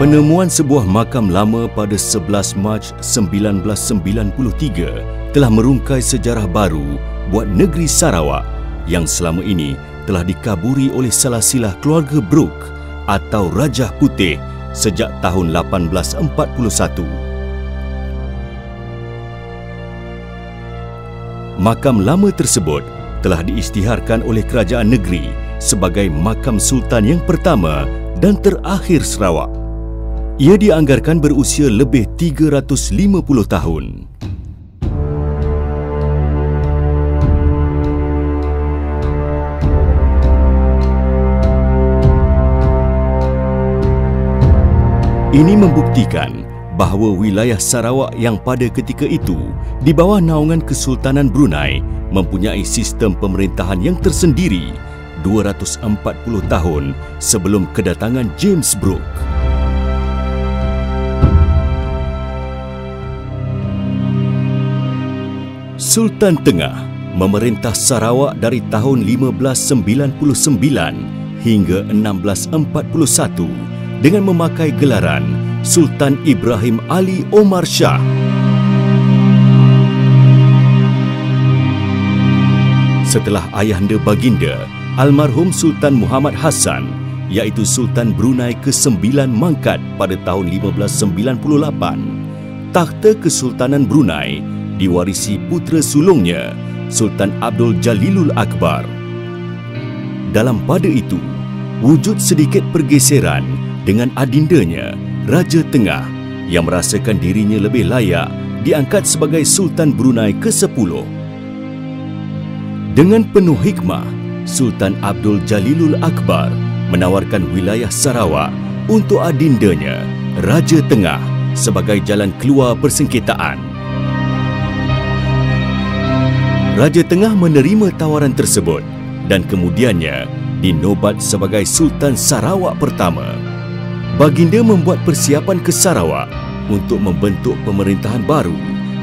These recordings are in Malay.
Penemuan sebuah makam lama pada 11 Mac 1993 telah merungkai sejarah baru buat negeri Sarawak yang selama ini telah dikaburi oleh salasilah keluarga Brooke atau Rajah Putih sejak tahun 1841. Makam lama tersebut telah diisytiharkan oleh kerajaan negeri sebagai makam sultan yang pertama dan terakhir Sarawak. Ia dianggarkan berusia lebih 350 tahun. Ini membuktikan bahawa wilayah Sarawak yang pada ketika itu di bawah naungan Kesultanan Brunei mempunyai sistem pemerintahan yang tersendiri 240 tahun sebelum kedatangan James Brooke. Sultan Tengah memerintah Sarawak dari tahun 1599 hingga 1641 dengan memakai gelaran Sultan Ibrahim Ali Omar Shah. Setelah ayahanda baginda, almarhum Sultan Muhammad Hassan, iaitu Sultan Brunei ke-9 mangkat pada tahun 1598, takhta Kesultanan Brunei diwarisi putera sulungnya, Sultan Abdul Jalilul Akbar. Dalam pada itu, wujud sedikit pergeseran dengan adindanya, Raja Tengah, yang merasakan dirinya lebih layak diangkat sebagai Sultan Brunei ke-10. Dengan penuh hikmah, Sultan Abdul Jalilul Akbar menawarkan wilayah Sarawak untuk adindanya, Raja Tengah, sebagai jalan keluar persengketaan. Raja Tengah menerima tawaran tersebut dan kemudiannya dinobat sebagai Sultan Sarawak pertama. Baginda membuat persiapan ke Sarawak untuk membentuk pemerintahan baru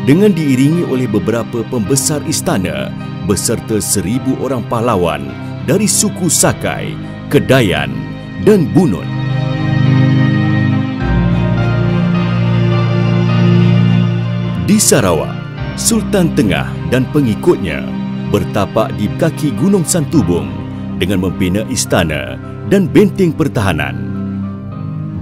dengan diiringi oleh beberapa pembesar istana beserta 1,000 orang pahlawan dari suku Sakai, Kedayan dan Bunun. Di Sarawak, Sultan Tengah dan pengikutnya bertapak di kaki Gunung Santubong dengan membina istana dan benteng pertahanan.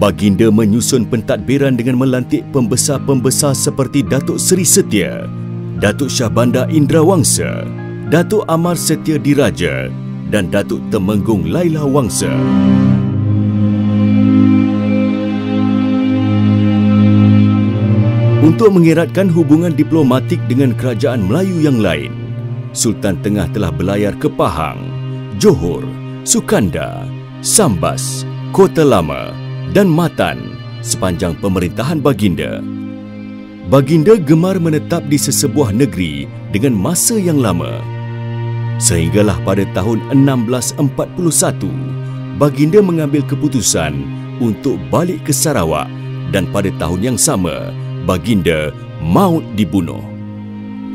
Baginda menyusun pentadbiran dengan melantik pembesar-pembesar seperti Datuk Seri Setia, Datuk Shah Bandar Indra Wangsa, Datuk Amar Setia Diraja dan Datuk Temenggung Laila Wangsa. Untuk mengeratkan hubungan diplomatik dengan kerajaan Melayu yang lain, Sultan Tengah telah berlayar ke Pahang, Johor, Sukandar, Sambas, Kota Lama dan Matan sepanjang pemerintahan baginda. Baginda gemar menetap di sesebuah negeri dengan masa yang lama. Sehinggalah pada tahun 1641, baginda mengambil keputusan untuk balik ke Sarawak dan pada tahun yang sama, baginda maut dibunuh.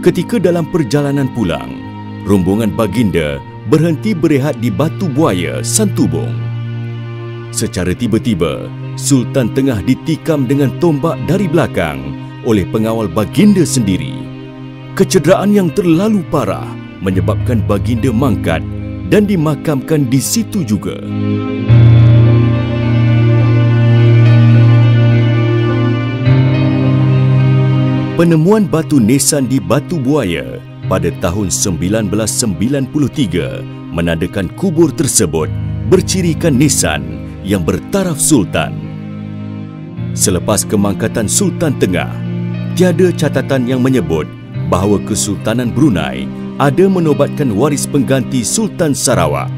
Ketika dalam perjalanan pulang, rombongan baginda berhenti berehat di Batu Buaya, Santubong. Secara tiba-tiba, Sultan Tengah ditikam dengan tombak dari belakang oleh pengawal baginda sendiri. Kecederaan yang terlalu parah menyebabkan baginda mangkat dan dimakamkan di situ juga. Penemuan batu nisan di Batu Buaya pada tahun 1993 menandakan kubur tersebut bercirikan nisan yang bertaraf sultan. Selepas kemangkatan Sultan Tengah, tiada catatan yang menyebut bahawa Kesultanan Brunei ada menobatkan waris pengganti Sultan Sarawak.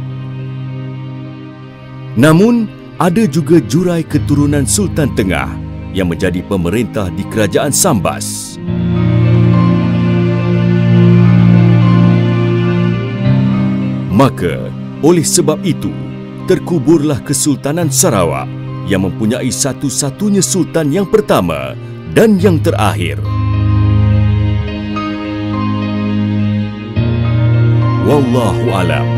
Namun, ada juga jurai keturunan Sultan Tengah yang menjadi pemerintah di Kerajaan Sambas. Maka, oleh sebab itu, terkuburlah Kesultanan Sarawak yang mempunyai satu-satunya sultan yang pertama dan yang terakhir. Wallahu alam.